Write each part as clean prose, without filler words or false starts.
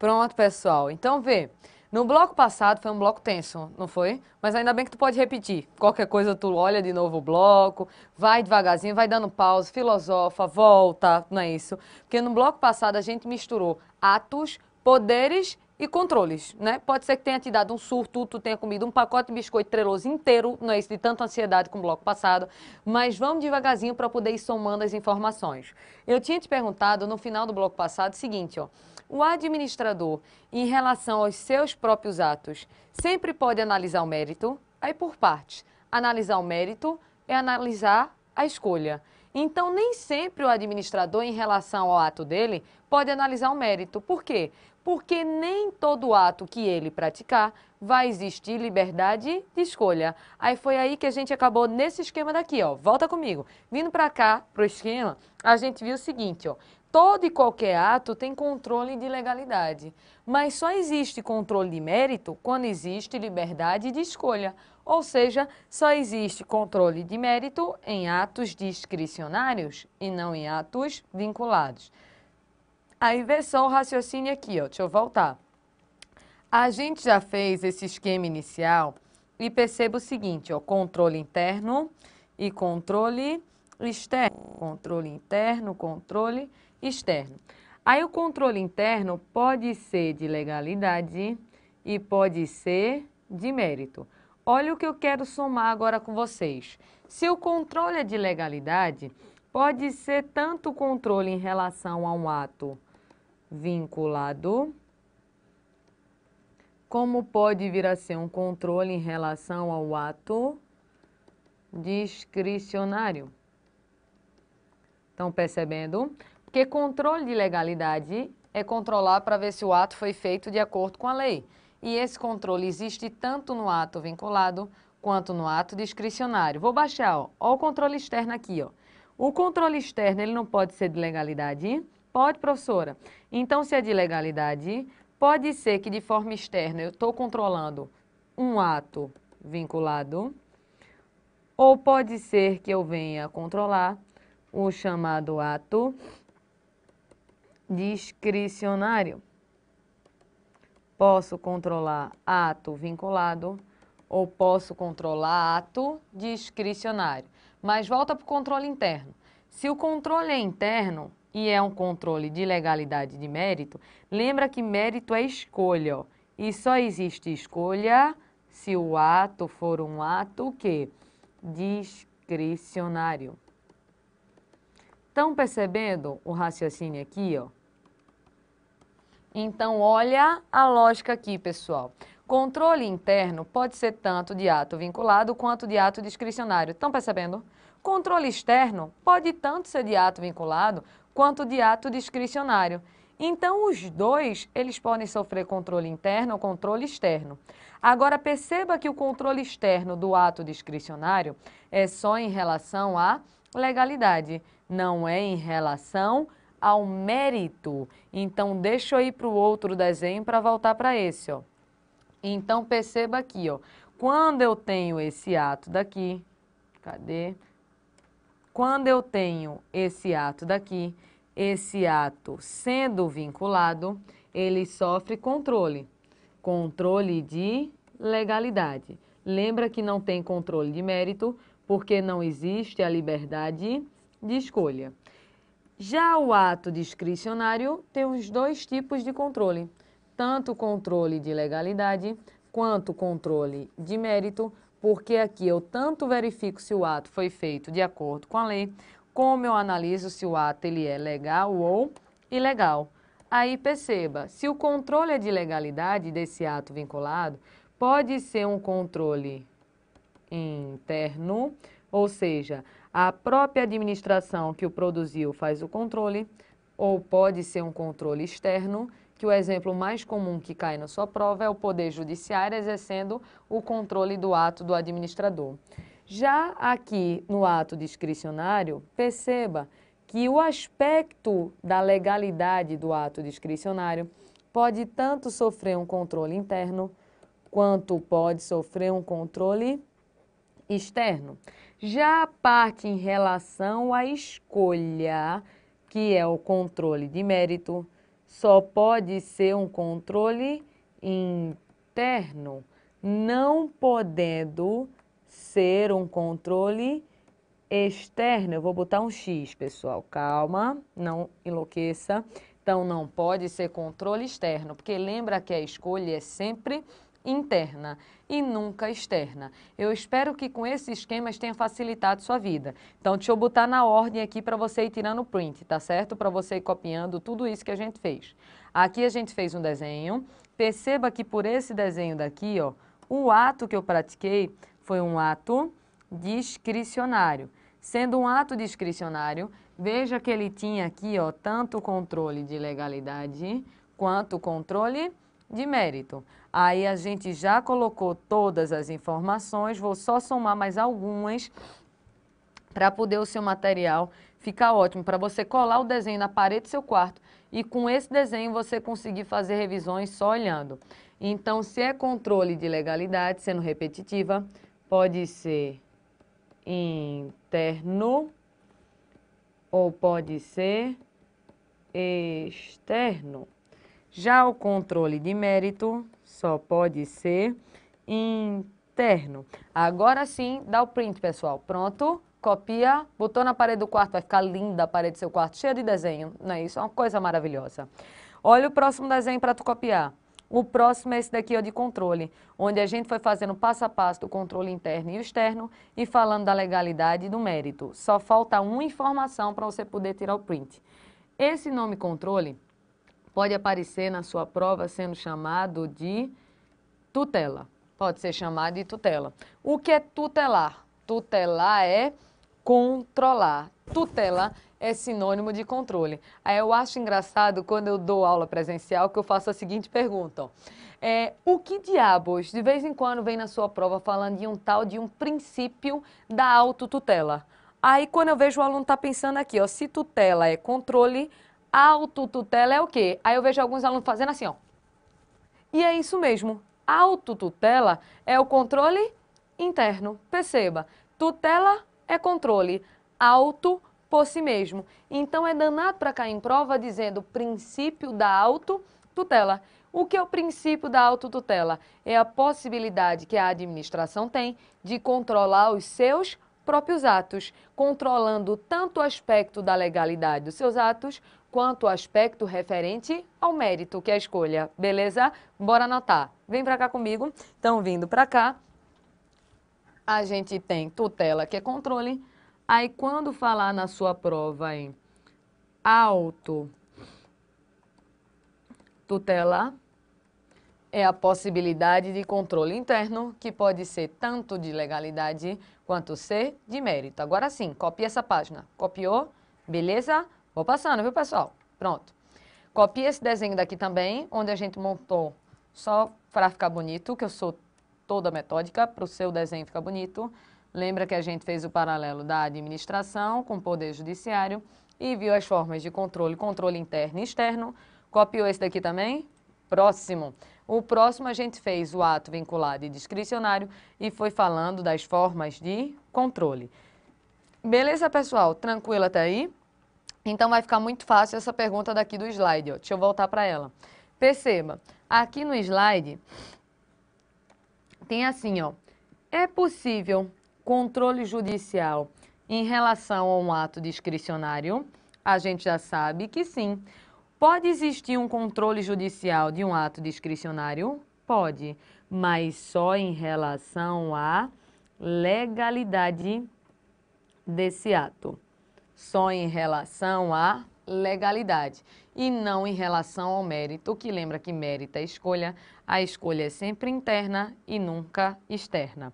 Pronto, pessoal. Então, vê. No bloco passado foi um bloco tenso, não foi? Mas ainda bem que tu pode repetir. Qualquer coisa tu olha de novo o bloco, vai devagarzinho, vai dando pausa, filosofa, volta, não é isso? Porque no bloco passado a gente misturou atos, poderes e controles, né? Pode ser que tenha te dado um surto, tu tenha comido um pacote de biscoito treloso inteiro, não é isso, de tanta ansiedade com o bloco passado, mas vamos devagarzinho para poder ir somando as informações. Eu tinha te perguntado no final do bloco passado o seguinte, ó. O administrador, em relação aos seus próprios atos, sempre pode analisar o mérito, aí por partes. Analisar o mérito é analisar a escolha. Então, nem sempre o administrador, em relação ao ato dele, pode analisar o mérito. Por quê? Porque nem todo ato que ele praticar vai existir liberdade de escolha. Aí foi aí que a gente acabou nesse esquema daqui, ó. Volta comigo. Vindo para cá, pro esquema, a gente viu o seguinte, ó. Todo e qualquer ato tem controle de legalidade, mas só existe controle de mérito quando existe liberdade de escolha, ou seja, só existe controle de mérito em atos discricionários e não em atos vinculados. Aí vê só o raciocínio aqui, ó, deixa eu voltar. A gente já fez esse esquema inicial e perceba o seguinte, ó, controle interno e controle externo. Controle interno, controle externo. Aí o controle interno pode ser de legalidade e pode ser de mérito. Olha o que eu quero somar agora com vocês. Se o controle é de legalidade, pode ser tanto controle em relação a um ato vinculado, como pode vir a ser um controle em relação ao ato discricionário. Estão percebendo? Porque controle de legalidade é controlar para ver se o ato foi feito de acordo com a lei. E esse controle existe tanto no ato vinculado quanto no ato discricionário. Vou baixar, ó. Ó o controle externo aqui, ó. O controle externo, ele não pode ser de legalidade? Pode, professora. Então, se é de legalidade, pode ser que de forma externa eu estou controlando um ato vinculado, ou pode ser que eu venha controlar o chamado ato discricionário. Posso controlar ato vinculado ou posso controlar ato discricionário. Mas volta para o controle interno. Se o controle é interno e é um controle de legalidade de mérito, lembra que mérito é escolha, ó, e só existe escolha se o ato for um ato que discricionário. Estão percebendo o raciocínio aqui, ó? Então, olha a lógica aqui, pessoal. Controle interno pode ser tanto de ato vinculado quanto de ato discricionário. Estão percebendo? Controle externo pode tanto ser de ato vinculado quanto de ato discricionário. Então, os dois, eles podem sofrer controle interno ou controle externo. Agora, perceba que o controle externo do ato discricionário é só em relação à legalidade, não é em relação ao mérito. Então, deixa eu ir para o outro desenho para voltar para esse, ó. Então, perceba aqui, ó. Quando eu tenho esse ato daqui, cadê? Quando eu tenho esse ato daqui, esse ato sendo vinculado, ele sofre controle. Controle de legalidade. Lembra que não tem controle de mérito, porque não existe a liberdade de escolha. Já o ato discricionário tem os dois tipos de controle, tanto o controle de legalidade quanto o controle de mérito, porque aqui eu tanto verifico se o ato foi feito de acordo com a lei, como eu analiso se o ato ele é legal ou ilegal. Aí perceba, se o controle é de legalidade desse ato vinculado, pode ser um controle interno, ou seja, a própria administração que o produziu faz o controle, ou pode ser um controle externo, que o exemplo mais comum que cai na sua prova é o Poder Judiciário exercendo o controle do ato do administrador. Já aqui no ato discricionário, perceba que o aspecto da legalidade do ato discricionário pode tanto sofrer um controle interno, quanto pode sofrer um controle externo. Já a parte em relação à escolha, que é o controle de mérito, só pode ser um controle interno, não podendo ser um controle externo. Eu vou botar um X, pessoal, calma, não enlouqueça. Então, não pode ser controle externo, porque lembra que a escolha é sempre interna e nunca externa. Eu espero que com esses esquemas tenha facilitado sua vida. Então, deixa eu botar na ordem aqui para você ir tirando o print, tá certo? Para você ir copiando tudo isso que a gente fez. Aqui a gente fez um desenho. Perceba que por esse desenho daqui, ó, o ato que eu pratiquei foi um ato discricionário. Sendo um ato discricionário, veja que ele tinha aqui, ó, tanto o controle de legalidade quanto o controle de mérito. Aí a gente já colocou todas as informações, vou só somar mais algumas para poder o seu material ficar ótimo, para você colar o desenho na parede do seu quarto e com esse desenho você conseguir fazer revisões só olhando. Então, se é controle de legalidade, sendo repetitiva, pode ser interno ou pode ser externo. Já o controle de mérito só pode ser interno. Agora sim, dá o print, pessoal. Pronto, copia, botou na parede do quarto, vai ficar linda a parede do seu quarto, cheia de desenho, não é isso? É uma coisa maravilhosa. Olha o próximo desenho para tu copiar. O próximo é esse daqui, ó, de controle, onde a gente foi fazendo passo a passo do controle interno e externo e falando da legalidade e do mérito. Só falta uma informação para você poder tirar o print. Esse nome controle pode aparecer na sua prova sendo chamado de tutela. Pode ser chamado de tutela. O que é tutelar? Tutelar é controlar. Tutela é sinônimo de controle. Aí eu acho engraçado quando eu dou aula presencial que eu faço a seguinte pergunta. Ó. O que diabos de vez em quando vem na sua prova falando de um tal de um princípio da autotutela? Aí quando eu vejo o aluno tá pensando aqui, ó, se tutela é controle, autotutela é o quê? Aí eu vejo alguns alunos fazendo assim, ó. E é isso mesmo. Autotutela é o controle interno. Perceba, tutela é controle, auto por si mesmo. Então é danado para cair em prova dizendo princípio da autotutela. O que é o princípio da autotutela? É a possibilidade que a administração tem de controlar os seus próprios atos, controlando tanto o aspecto da legalidade dos seus atos, quanto o aspecto referente ao mérito, que é a escolha. Beleza? Bora anotar. Vem para cá comigo. Então, vindo para cá, a gente tem tutela, que é controle. Aí, quando falar na sua prova em autotutela, é a possibilidade de controle interno, que pode ser tanto de legalidade quanto ser de mérito. Agora sim, copia essa página. Copiou? Beleza? Vou passando, viu, pessoal? Pronto. Copia esse desenho daqui também, onde a gente montou só para ficar bonito, que eu sou toda metódica, para o seu desenho ficar bonito. Lembra que a gente fez o paralelo da administração com o poder judiciário e viu as formas de controle, controle interno e externo. Copiou esse daqui também? Próximo. O próximo a gente fez o ato vinculado e discricionário e foi falando das formas de controle. Beleza, pessoal? Tranquilo até aí? Então vai ficar muito fácil essa pergunta daqui do slide, ó. Deixa eu voltar para ela. Perceba, aqui no slide tem assim, ó. É possível controle judicial em relação a um ato discricionário? A gente já sabe que sim. Pode existir um controle judicial de um ato discricionário? Pode, mas só em relação à legalidade desse ato. Só em relação à legalidade e não em relação ao mérito, que lembra que mérito é escolha, a escolha é sempre interna e nunca externa.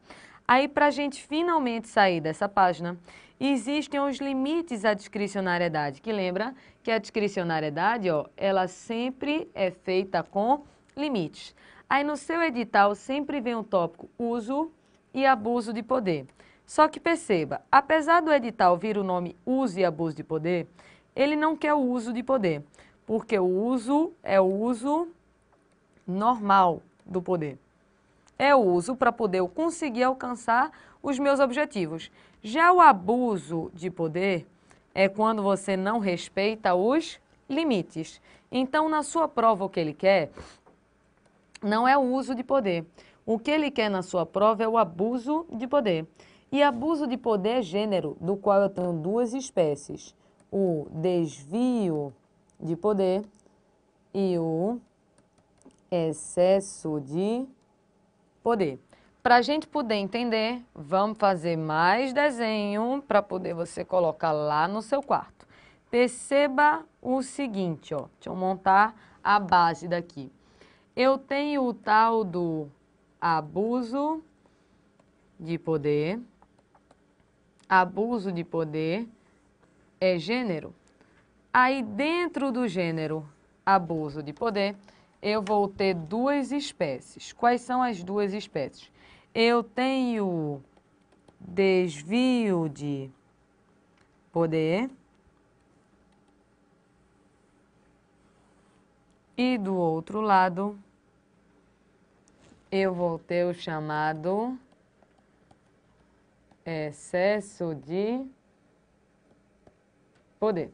Aí, para a gente finalmente sair dessa página, existem os limites à discricionariedade, que lembra que a discricionariedade, ó, ela sempre é feita com limites. Aí no seu edital sempre vem o tópico uso e abuso de poder. Só que perceba, apesar do edital vir o nome uso e abuso de poder, ele não quer o uso de poder, porque o uso é o uso normal do poder. É o uso para poder eu conseguir alcançar os meus objetivos. Já o abuso de poder é quando você não respeita os limites. Então, na sua prova, o que ele quer não é o uso de poder. O que ele quer na sua prova é o abuso de poder. E abuso de poder é gênero, do qual eu tenho duas espécies. O desvio de poder e o excesso de poder. Para a gente poder entender, vamos fazer mais desenho para poder você colocar lá no seu quarto. Perceba o seguinte, ó. Deixa eu montar a base daqui. Eu tenho o tal do abuso de poder. Abuso de poder é gênero. Aí dentro do gênero abuso de poder, eu vou ter duas espécies. Quais são as duas espécies? Eu tenho desvio de poder e do outro lado eu vou ter o chamado excesso de poder.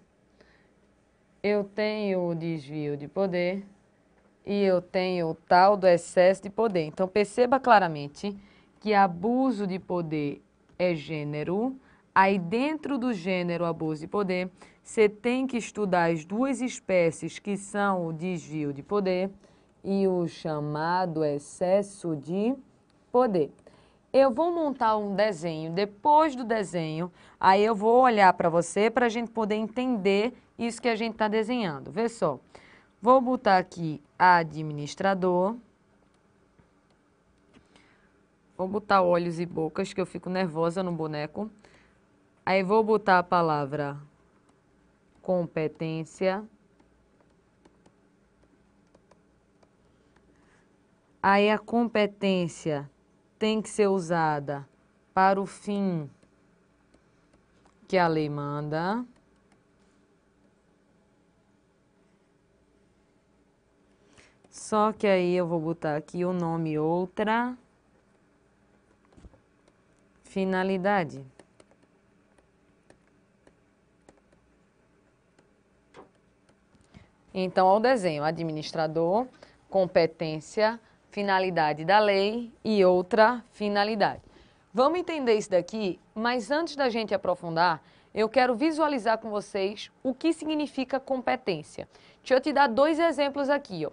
Eu tenho o desvio de poder e eu tenho o tal do excesso de poder. Então, perceba claramente que abuso de poder é gênero. Aí, dentro do gênero abuso de poder, você tem que estudar as duas espécies que são o desvio de poder e o chamado excesso de poder. Eu vou montar um desenho, depois do desenho, aí eu vou olhar para você para a gente poder entender isso que a gente está desenhando. Vê só, vou botar aqui administrador, vou botar olhos e bocas, que eu fico nervosa no boneco. Aí vou botar a palavra competência. Aí a competência tem que ser usada para o fim que a lei manda. Só que aí eu vou botar aqui o nome outra finalidade. Então, ao desenho, administrador, competência, finalidade da lei e outra finalidade. Vamos entender isso daqui, mas antes da gente aprofundar, eu quero visualizar com vocês o que significa competência. Deixa eu te dar dois exemplos aqui, ó.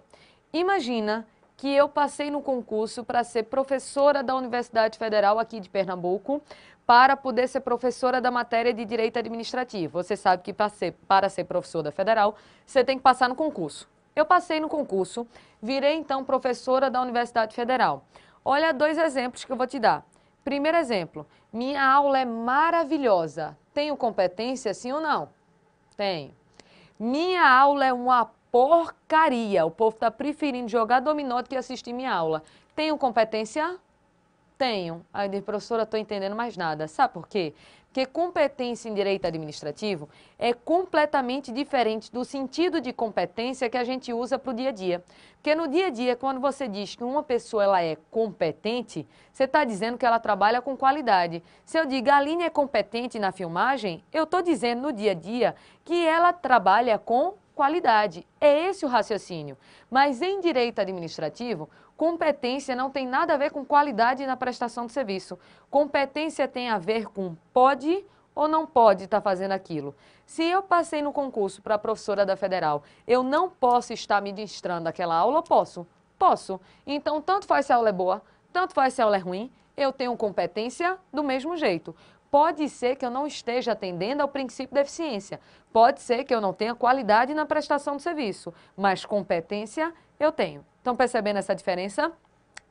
Imagina que eu passei no concurso para ser professora da Universidade Federal aqui de Pernambuco, para poder ser professora da matéria de Direito Administrativo. Você sabe que para ser professor da Federal, você tem que passar no concurso. Eu passei no concurso, virei então professora da Universidade Federal. Olha dois exemplos que eu vou te dar. Primeiro exemplo, minha aula é maravilhosa. Tenho competência, sim ou não? Tenho. Minha aula é uma porcaria. O povo está preferindo jogar dominó do que assistir minha aula. Tenho competência? Tenho. Aí diz, professora, estou entendendo mais nada. Sabe por quê? Porque competência em direito administrativo é completamente diferente do sentido de competência que a gente usa para o dia a dia. Porque no dia a dia, quando você diz que uma pessoa ela é competente, você está dizendo que ela trabalha com qualidade. Se eu digo a Aline é competente na filmagem, eu estou dizendo no dia a dia que ela trabalha com qualidade. É esse o raciocínio. Mas em direito administrativo, competência não tem nada a ver com qualidade na prestação de serviço. Competência tem a ver com pode ou não pode estar fazendo aquilo. Se eu passei no concurso para professora da Federal, eu não posso estar ministrando aquela aula, ou posso? Posso. Então, tanto faz se a aula é boa, tanto faz se a aula é ruim, eu tenho competência do mesmo jeito. Pode ser que eu não esteja atendendo ao princípio da eficiência. Pode ser que eu não tenha qualidade na prestação do serviço, mas competência eu tenho. Estão percebendo essa diferença?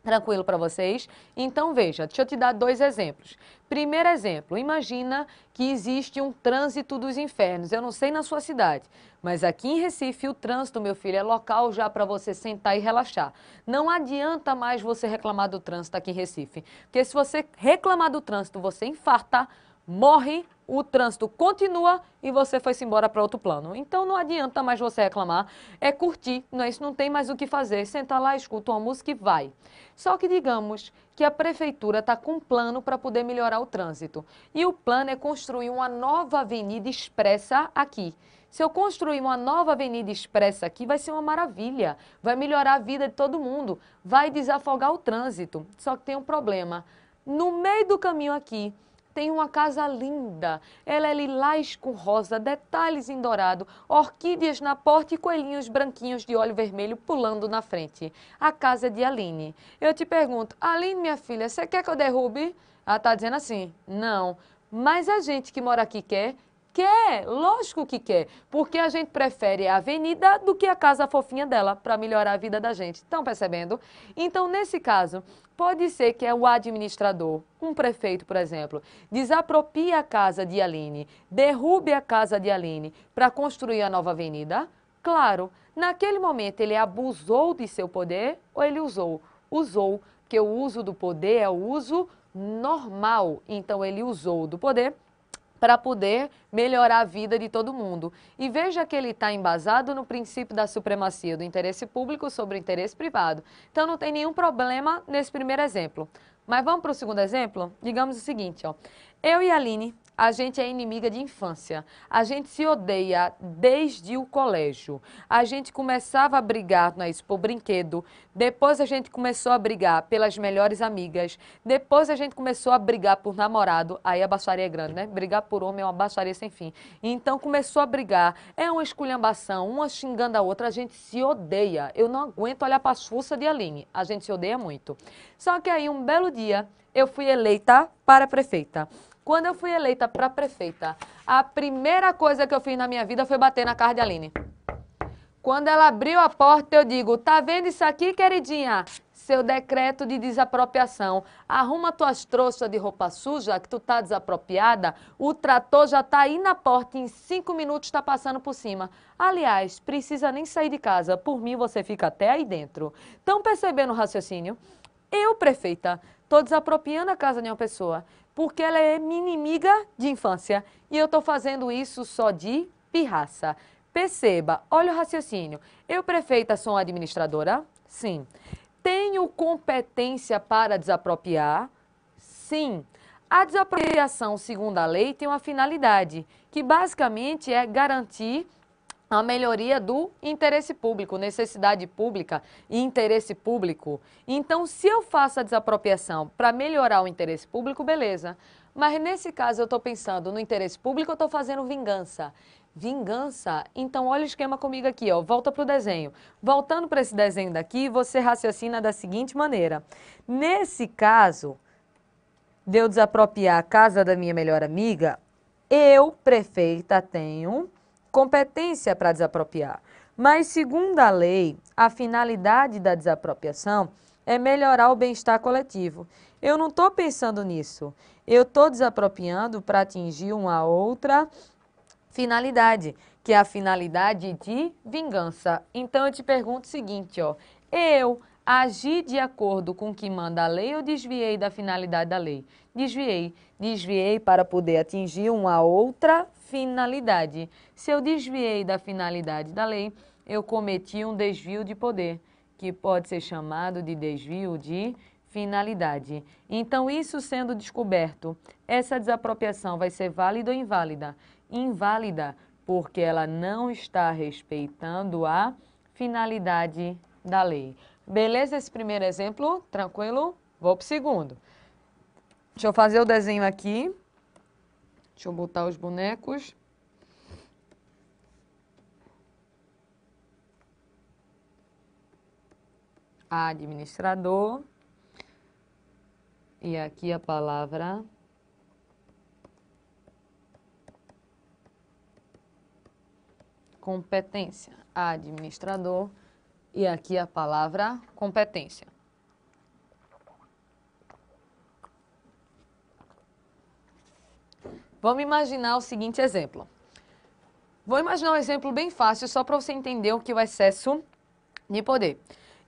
Tranquilo para vocês? Então, veja, deixa eu te dar dois exemplos. Primeiro exemplo, imagina que existe um trânsito dos infernos. Eu não sei na sua cidade, mas aqui em Recife o trânsito, meu filho, é local já para você sentar e relaxar. Não adianta mais você reclamar do trânsito aqui em Recife, porque se você reclamar do trânsito, você infarta, morre o trânsito continua e você foi-se embora para outro plano. Então não adianta mais você reclamar, é curtir, não é isso, não tem mais o que fazer, senta lá, escuta uma música e vai. Só que digamos que a prefeitura está com um plano para poder melhorar o trânsito. E o plano é construir uma nova avenida expressa aqui. Se eu construir uma nova avenida expressa aqui, vai ser uma maravilha, vai melhorar a vida de todo mundo, vai desafogar o trânsito. Só que tem um problema, no meio do caminho aqui, tem uma casa linda, ela é lilás com rosa, detalhes em dourado, orquídeas na porta e coelhinhos branquinhos de olho vermelho pulando na frente. A casa é de Aline. Eu te pergunto, Aline, minha filha, você quer que eu derrube? Ela está dizendo assim, não, mas a gente que mora aqui quer? Quer, lógico que quer, porque a gente prefere a avenida do que a casa fofinha dela para melhorar a vida da gente. Estão percebendo? Então, nesse caso, pode ser que é o administrador, um prefeito, por exemplo, desaproprie a casa de Aline, derrube a casa de Aline para construir a nova avenida. Claro, naquele momento ele abusou de seu poder ou ele usou? Usou, porque o uso do poder é o uso normal. Então, ele usou do poder para poder melhorar a vida de todo mundo. E veja que ele está embasado no princípio da supremacia do interesse público sobre o interesse privado. Então não tem nenhum problema nesse primeiro exemplo. Mas vamos para o segundo exemplo? Digamos o seguinte, ó. Eu e a Aline, a gente é inimiga de infância. A gente se odeia desde o colégio. A gente começava a brigar por brinquedo. Depois a gente começou a brigar pelas melhores amigas. Depois a gente começou a brigar por namorado. Aí a baixaria é grande, né? Brigar por homem é uma baixaria sem fim. Então começou a brigar. É uma esculhambação, uma xingando a outra. A gente se odeia. Eu não aguento olhar para as fuças de Aline. A gente se odeia muito. Só que aí um belo dia eu fui eleita para prefeita. Quando eu fui eleita para prefeita, a primeira coisa que eu fiz na minha vida foi bater na cara de Aline. Quando ela abriu a porta, eu digo, tá vendo isso aqui, queridinha? Seu decreto de desapropriação. Arruma tuas trouxas de roupa suja, que tu tá desapropriada. O trator já tá aí na porta, em 5 minutos tá passando por cima. Aliás, precisa nem sair de casa. Por mim, você fica até aí dentro. Estão percebendo o raciocínio? Eu, prefeita, estou desapropriando a casa de uma pessoa, porque ela é minha inimiga de infância. E eu estou fazendo isso só de pirraça. Perceba, olha o raciocínio. Eu, prefeita, sou uma administradora? Sim. Tenho competência para desapropriar? Sim. A desapropriação, segundo a lei, tem uma finalidade, que basicamente é garantir a melhoria do interesse público, necessidade pública e interesse público. Então, se eu faço a desapropriação para melhorar o interesse público, beleza. Mas nesse caso eu estou pensando no interesse público, eu estou fazendo vingança. Vingança? Então, olha o esquema comigo aqui, ó. Volta para o desenho. Voltando para esse desenho daqui, você raciocina da seguinte maneira. Nesse caso, de eu desapropriar a casa da minha melhor amiga, eu, prefeita, tenho competência para desapropriar. Mas, segundo a lei, a finalidade da desapropriação é melhorar o bem-estar coletivo. Eu não estou pensando nisso. Eu estou desapropriando para atingir uma outra finalidade, que é a finalidade de vingança. Então, eu te pergunto o seguinte, ó. Eu agi de acordo com o que manda a lei ou desviei da finalidade da lei? Desviei. Desviei para poder atingir uma outra finalidade. Se eu desviei da finalidade da lei, eu cometi um desvio de poder, que pode ser chamado de desvio de finalidade. Então, isso sendo descoberto, essa desapropriação vai ser válida ou inválida? Inválida, porque ela não está respeitando a finalidade da lei. Beleza esse primeiro exemplo? Tranquilo? Vou para o segundo. Deixa eu fazer o desenho aqui. Deixa eu botar os bonecos. Administrador. E aqui a palavra competência. Administrador. E aqui a palavra competência. Vamos imaginar o seguinte exemplo. Vou imaginar um exemplo bem fácil, só para você entender o que é o excesso de poder.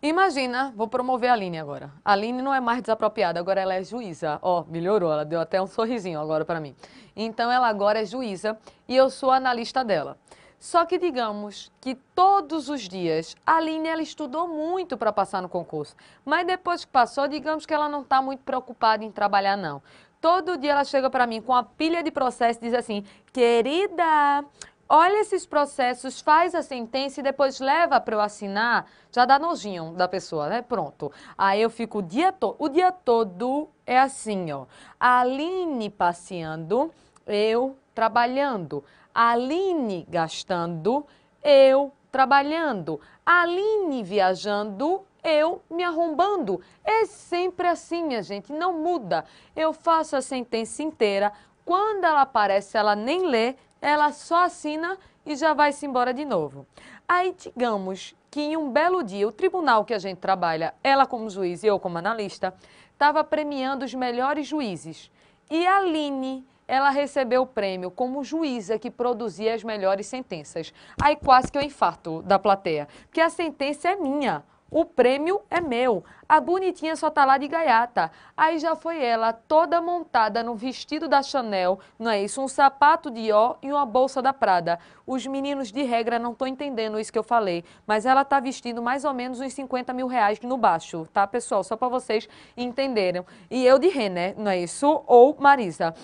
Imagina, vou promover a Aline agora. A Aline não é mais desapropriada, agora ela é juíza. Ó, melhorou, ela deu até um sorrisinho agora para mim. Então ela agora é juíza e eu sou analista dela. Só que digamos que todos os dias a Aline ela estudou muito para passar no concurso, mas depois que passou, digamos que ela não está muito preocupada em trabalhar não. Todo dia ela chega para mim com a pilha de processos e diz assim: "Querida, olha esses processos, faz a sentença e depois leva para eu assinar." Já dá nojinho da pessoa, né? Pronto. Aí eu fico o dia todo é assim, ó. A Aline passeando, eu trabalhando. A Aline gastando, eu trabalhando. A Aline viajando, eu me arrombando. É sempre assim, minha gente, não muda. Eu faço a sentença inteira. Quando ela aparece, ela nem lê, ela só assina e já vai-se embora de novo. Aí, digamos que em um belo dia, o tribunal que a gente trabalha, ela como juiz e eu como analista, estava premiando os melhores juízes. E a Aline, ela recebeu o prêmio como juíza que produzia as melhores sentenças. Aí quase que eu infarto da plateia, porque a sentença é minha. O prêmio é meu. A bonitinha só tá lá de gaiata. Aí já foi ela, toda montada no vestido da Chanel, não é isso? Um sapato Dior e uma bolsa da Prada. Os meninos de regra não estão entendendo isso que eu falei, mas ela tá vestindo mais ou menos uns 50 mil reais no baixo, tá, pessoal? Só para vocês entenderem. E eu de ré, né? Não é isso? Ou Marisa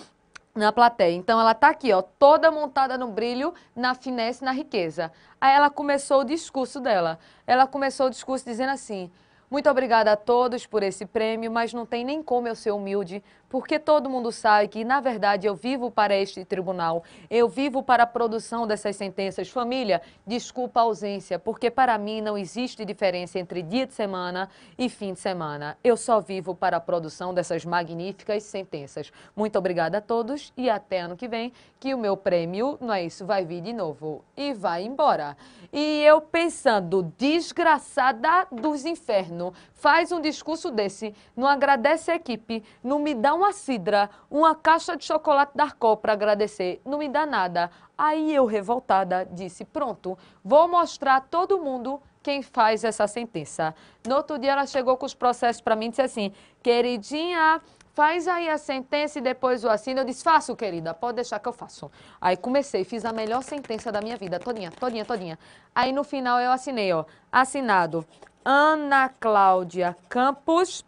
na plateia. Então ela tá aqui, ó, toda montada no brilho, na finesse, na riqueza. Aí ela começou o discurso dela. Ela começou o discurso dizendo assim: "Muito obrigada a todos por esse prêmio, mas não tem nem como eu ser humilde, porque todo mundo sabe que, na verdade, eu vivo para este tribunal, eu vivo para a produção dessas sentenças. Família, desculpa a ausência, porque para mim não existe diferença entre dia de semana e fim de semana. Eu só vivo para a produção dessas magníficas sentenças. Muito obrigada a todos e até ano que vem, que o meu prêmio, não é isso, vai vir de novo." E vai embora. E eu pensando, desgraçada dos infernos, faz um discurso desse, não agradece a equipe, não me dá uma cidra, uma caixa de chocolate Darcó para agradecer, não me dá nada. Aí eu, revoltada, disse: "Pronto, vou mostrar a todo mundo quem faz essa sentença." No outro dia ela chegou com os processos para mim e disse assim: "Queridinha, faz aí a sentença e depois o assino." Eu disse: "Faço, querida, pode deixar que eu faço." Aí comecei, fiz a melhor sentença da minha vida, todinha, todinha, todinha. Aí no final eu assinei, ó, assinado Ana Cláudia Campos,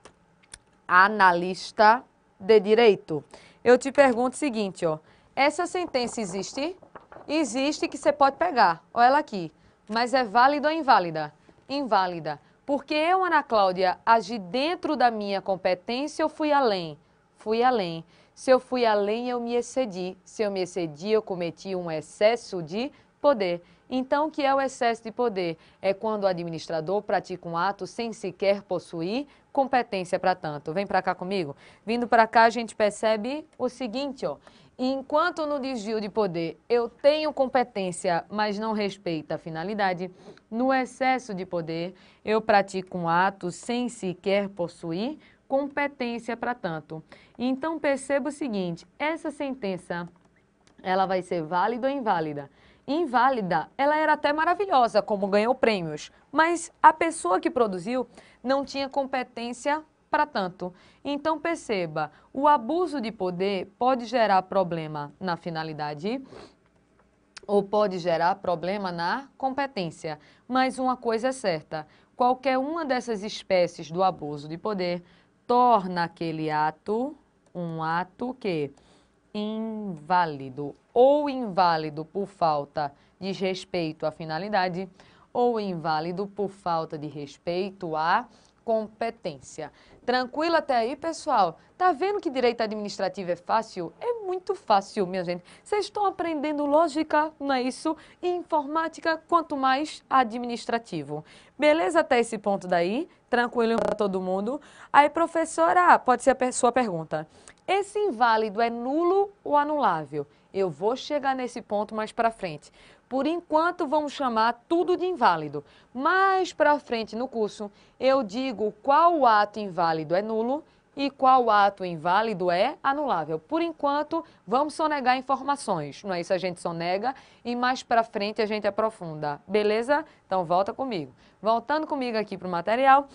analista de direito. Eu te pergunto o seguinte, ó, essa sentença existe? Existe, que você pode pegar, olha ela aqui, mas é válida ou inválida? Inválida. Porque eu, Ana Cláudia, agi dentro da minha competência, eu fui além? Fui além. Se eu fui além, eu me excedi. Se eu me excedi, eu cometi um excesso de poder. Então, o que é o excesso de poder? É quando o administrador pratica um ato sem sequer possuir competência para tanto. Vem para cá comigo. Vindo para cá, a gente percebe o seguinte, ó. Enquanto no desvio de poder eu tenho competência, mas não respeito a finalidade, no excesso de poder eu pratico um ato sem sequer possuir competência para tanto. Então perceba o seguinte, essa sentença, ela vai ser válida ou inválida? Inválida, ela era até maravilhosa, como ganhou prêmios, mas a pessoa que produziu não tinha competência para tanto. Então perceba, o abuso de poder pode gerar problema na finalidade ou pode gerar problema na competência. Mas uma coisa é certa, qualquer uma dessas espécies do abuso de poder torna aquele ato um ato que inválido, ou inválido por falta de respeito à finalidade, ou inválido por falta de respeito à competência. Tranquilo até aí, pessoal? Tá vendo que direito administrativo é fácil? É muito fácil, minha gente. Vocês estão aprendendo lógica, não é isso? E informática, quanto mais administrativo. Beleza até esse ponto daí? Tranquilo para todo mundo? Aí, professora, pode ser a sua pergunta. Esse inválido é nulo ou anulável? Eu vou chegar nesse ponto mais para frente. Por enquanto, vamos chamar tudo de inválido. Mais para frente no curso, eu digo qual ato inválido é nulo, e qual ato inválido é anulável. Por enquanto, vamos sonegar informações. Não é isso, a gente sonega e mais para frente a gente aprofunda. Beleza? Então volta comigo. Voltando comigo aqui para o material,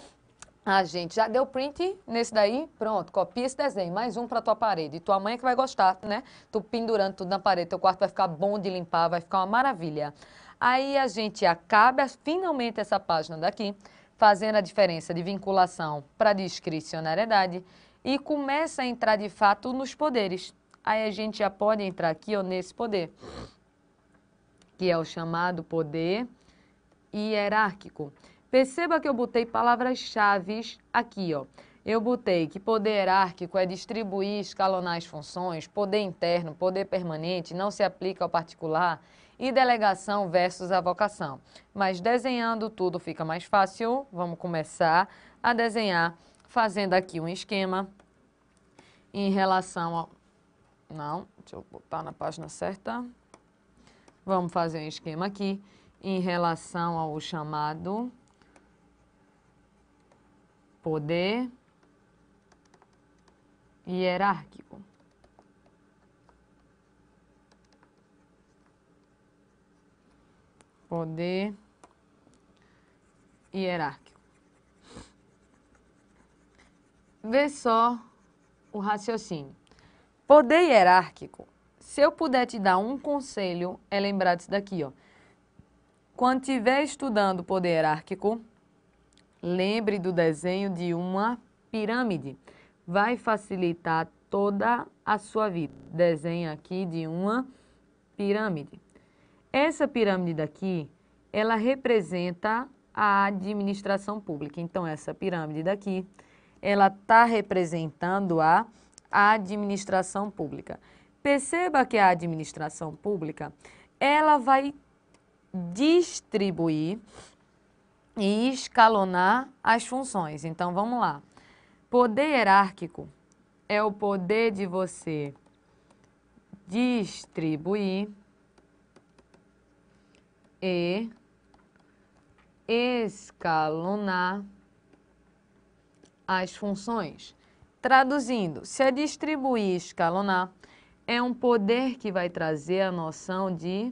a gente já deu print nesse daí, pronto, copia esse desenho, mais um para tua parede. E tua mãe é que vai gostar, né? Tu pendurando tudo na parede, teu quarto vai ficar bom de limpar, vai ficar uma maravilha. Aí a gente acaba finalmente essa página daqui, fazendo a diferença de vinculação para discricionariedade e começa a entrar de fato nos poderes. Aí a gente já pode entrar aqui, ó, nesse poder, que é o chamado poder hierárquico. Perceba que eu botei palavras-chave aqui, ó. Eu botei que poder hierárquico é distribuir, escalonar as funções, poder interno, poder permanente, não se aplica ao particular, e delegação versus avocação. Mas desenhando tudo fica mais fácil. Vamos começar a desenhar fazendo aqui um esquema em relação ao... Não, deixa eu botar na página certa. Vamos fazer um esquema aqui em relação ao chamado poder hierárquico. Poder hierárquico. Vê só o raciocínio. Poder hierárquico, se eu puder te dar um conselho, é lembrar disso daqui, ó. Quando estiver estudando poder hierárquico, lembre do desenho de uma pirâmide. Vai facilitar toda a sua vida. Desenho aqui de uma pirâmide. Essa pirâmide daqui, ela representa a administração pública. Então, essa pirâmide daqui, ela está representando a administração pública. Perceba que a administração pública, ela vai distribuir e escalonar as funções. Então, vamos lá. Poder hierárquico é o poder de você distribuir e escalonar as funções. Traduzindo, se é distribuir e escalonar, é um poder que vai trazer a noção de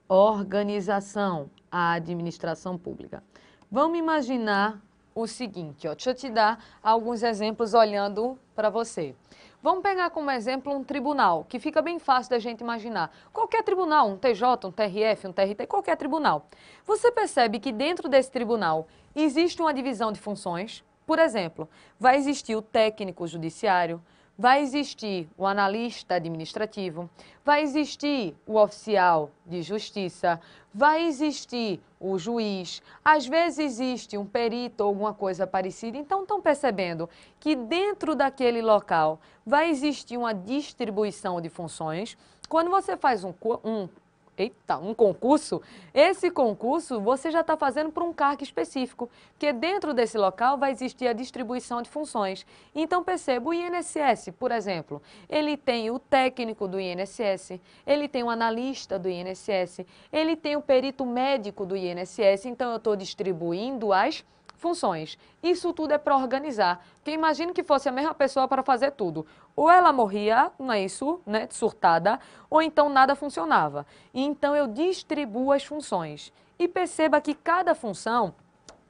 organização, a administração pública. Vamos imaginar o seguinte, ó, deixa eu te dar alguns exemplos olhando para você. Vamos pegar como exemplo um tribunal, que fica bem fácil da gente imaginar. Qualquer tribunal, um TJ, um TRF, um TRT, qualquer tribunal. Você percebe que dentro desse tribunal existe uma divisão de funções. Por exemplo, vai existir o técnico judiciário, vai existir o analista administrativo, vai existir o oficial de justiça, vai existir o juiz, às vezes existe um perito ou alguma coisa parecida. Então, estão percebendo que dentro daquele local vai existir uma distribuição de funções. Quando você faz um concurso, esse concurso você já está fazendo para um cargo específico, porque dentro desse local vai existir a distribuição de funções. Então perceba, o INSS, por exemplo, ele tem o técnico do INSS, ele tem o analista do INSS, ele tem o perito médico do INSS, então eu estou distribuindo as funções. Isso tudo é para organizar, porque imagine que fosse a mesma pessoa para fazer tudo. Ou ela morria, não é isso, né, surtada, ou então nada funcionava. Então eu distribuo as funções. E perceba que cada função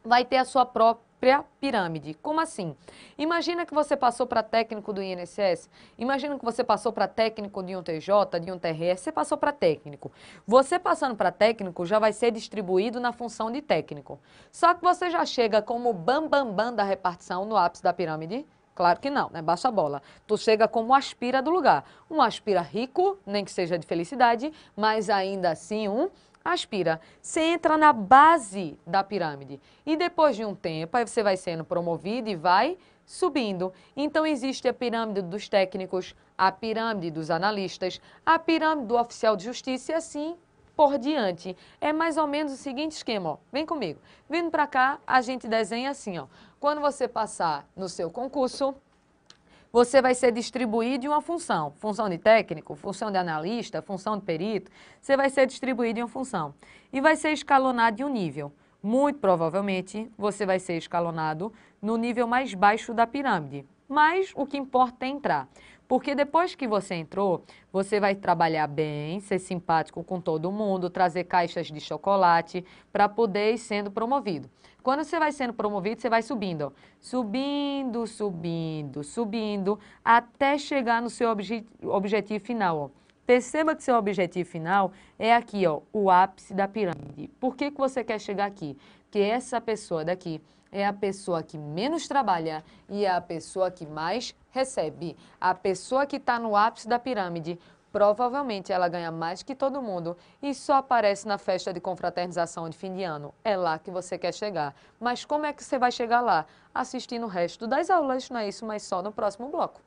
vai ter a sua própria pirâmide. Como assim? Imagina que você passou para técnico do INSS, imagina que você passou para técnico de um TJ, de um TRS, você passou para técnico. Você passando para técnico já vai ser distribuído na função de técnico. Só que você já chega como o bam da repartição no ápice da pirâmide? Claro que não, né? Baixa a bola. Tu chega como aspira do lugar. Um aspira rico, nem que seja de felicidade, mas ainda assim um aspira. Você entra na base da pirâmide e depois de um tempo aí você vai sendo promovido e vai subindo. Então existe a pirâmide dos técnicos, a pirâmide dos analistas, a pirâmide do oficial de justiça e assim por diante. É mais ou menos o seguinte esquema, ó. Vem comigo. Vindo para cá, a gente desenha assim, ó. Quando você passar no seu concurso, você vai ser distribuído em uma função. Função de técnico, função de analista, função de perito. Você vai ser distribuído em uma função. E vai ser escalonado em um nível. Muito provavelmente você vai ser escalonado no nível mais baixo da pirâmide. Mas o que importa é entrar. Porque depois que você entrou, você vai trabalhar bem, ser simpático com todo mundo, trazer caixas de chocolate para poder ir sendo promovido. Quando você vai sendo promovido, você vai subindo, ó. Subindo, subindo, subindo, até chegar no seu objetivo final, ó. Perceba que seu objetivo final é aqui, ó, o ápice da pirâmide. Por que que você quer chegar aqui? Porque essa pessoa daqui é a pessoa que menos trabalha e é a pessoa que mais recebe. A pessoa que está no ápice da pirâmide, provavelmente ela ganha mais que todo mundo e só aparece na festa de confraternização de fim de ano. É lá que você quer chegar. Mas como é que você vai chegar lá? Assistindo o resto das aulas, não é isso, mas só no próximo bloco.